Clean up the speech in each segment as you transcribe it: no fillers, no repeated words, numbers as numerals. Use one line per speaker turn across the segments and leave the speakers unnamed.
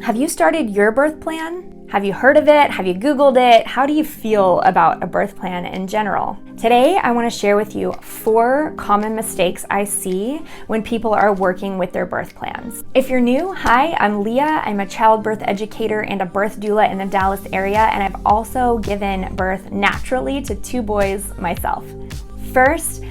Have you started your birth plan? Have you heard of it? Have you Googled it? How do you feel about a birth plan in general? Today, I want to share with you 4 common mistakes I see when people are working with their birth plans. If you're new, hi, I'm Leah. I'm a childbirth educator and a birth doula in the Dallas area, and I've also given birth naturally to 2 boys myself. First,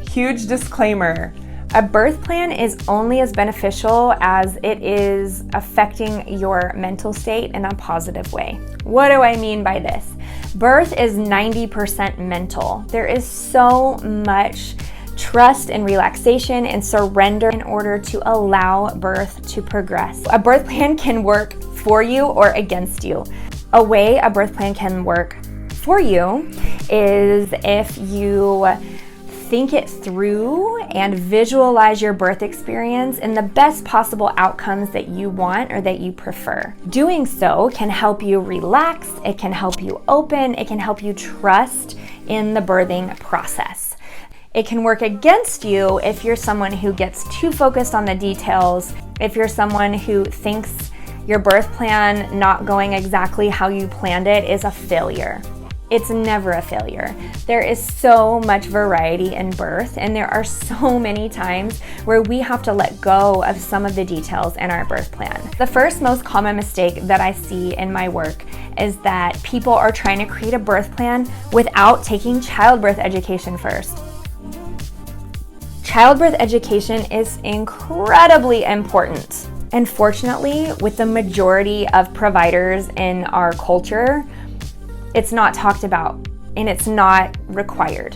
huge disclaimer. A birth plan is only as beneficial as it is affecting your mental state in a positive way. What do I mean by this? Birth is 90% mental. There is so much trust and relaxation and surrender in order to allow birth to progress. A birth plan can work for you or against you. A way a birth plan can work for you is if you think it through and visualize your birth experience and the best possible outcomes that you want or that you prefer. Doing so can help you relax, it can help you open, it can help you trust in the birthing process. It can work against you if you're someone who gets too focused on the details, if you're someone who thinks your birth plan not going exactly how you planned it is a failure. It's never a failure. There is so much variety in birth, and there are so many times where we have to let go of some of the details in our birth plan. The first most common mistake that I see in my work is that people are trying to create a birth plan without taking childbirth education first. Childbirth education is incredibly important. Unfortunately, with the majority of providers in our culture, it's not talked about and it's not required.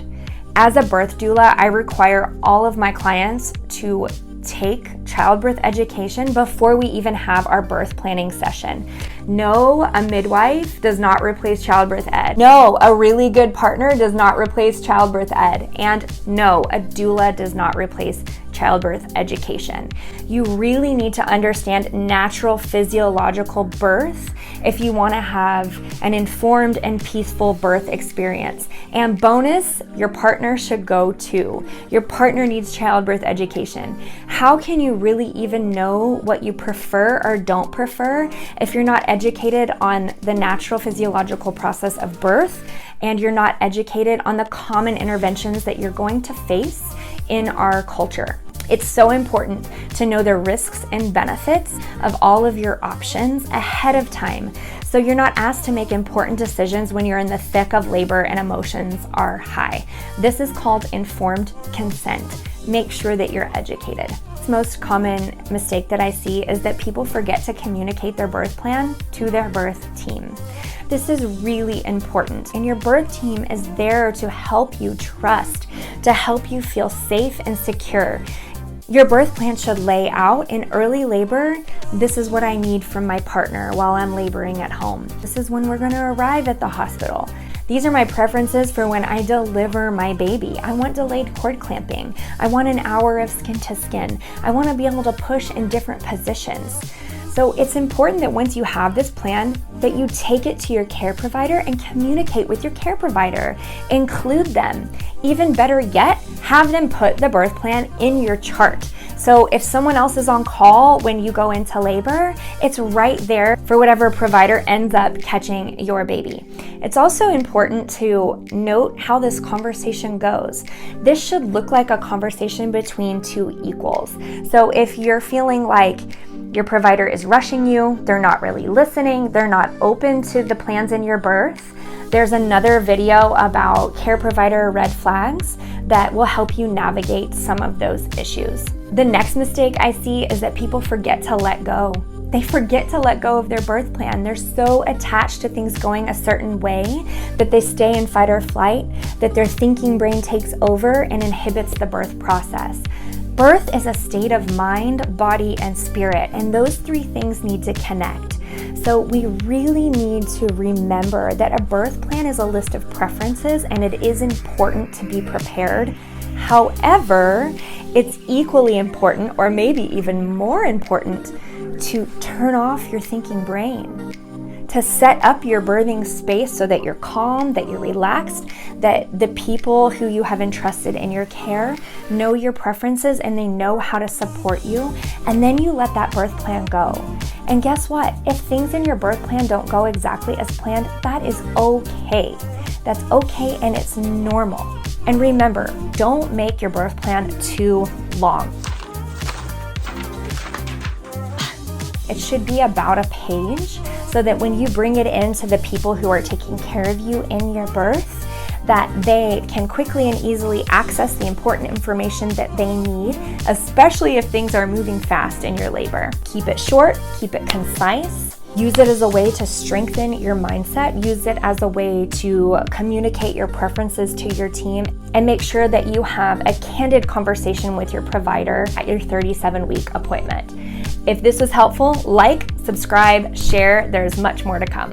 As a birth doula, I require all of my clients to take childbirth education before we even have our birth planning session. No, a midwife does not replace childbirth ed. No, a really good partner does not replace childbirth ed. And no, a doula does not replace childbirth education. You really need to understand natural physiological birth if you want to have an informed and peaceful birth experience. And bonus, your partner should go too. Your partner needs childbirth education. How can you really even know what you prefer or don't prefer if you're not educated on the natural physiological process of birth and you're not educated on the common interventions that you're going to face in our culture? It's so important to know the risks and benefits of all of your options ahead of time, so you're not asked to make important decisions when you're in the thick of labor and emotions are high. This is called informed consent. Make sure that you're educated. The most common mistake that I see is that people forget to communicate their birth plan to their birth team. This is really important, and your birth team is there to help you trust, to help you feel safe and secure. Your birth plan should lay out in early labor, this is what I need from my partner while I'm laboring at home. This is when we're going to arrive at the hospital. These are my preferences for when I deliver my baby. I want delayed cord clamping. I want an hour of skin to skin. I want to be able to push in different positions. So it's important that once you have this plan, that you take it to your care provider and communicate with your care provider. Include them. Even better yet, have them put the birth plan in your chart. So if someone else is on call when you go into labor, it's right there for whatever provider ends up catching your baby. It's also important to note how this conversation goes. This should look like a conversation between 2 equals. So if you're feeling like your provider is rushing you, they're not really listening, they're not open to the plans in your birth, there's another video about care provider red flags that will help you navigate some of those issues. The next mistake I see is that people forget to let go. They forget to let go of their birth plan. They're so attached to things going a certain way that they stay in fight or flight, that their thinking brain takes over and inhibits the birth process. Birth is a state of mind, body, and spirit, and those 3 things need to connect. So we really need to remember that a birth plan is a list of preferences, and it is important to be prepared. However, it's equally important, or maybe even more important, to turn off your thinking brain, to set up your birthing space so that you're calm, that you're relaxed, that the people who you have entrusted in your care know your preferences and they know how to support you, and then you let that birth plan go. And guess what? If things in your birth plan don't go exactly as planned, that is okay. That's okay, and it's normal. And remember, don't make your birth plan too long. It should be about a page so that when you bring it into the people who are taking care of you in your birth, that they can quickly and easily access the important information that they need, especially if things are moving fast in your labor. Keep it short, keep it concise. Use it as a way to strengthen your mindset. Use it as a way to communicate your preferences to your team, and make sure that you have a candid conversation with your provider at your 37-week appointment. If this was helpful, like, subscribe, share. There's much more to come.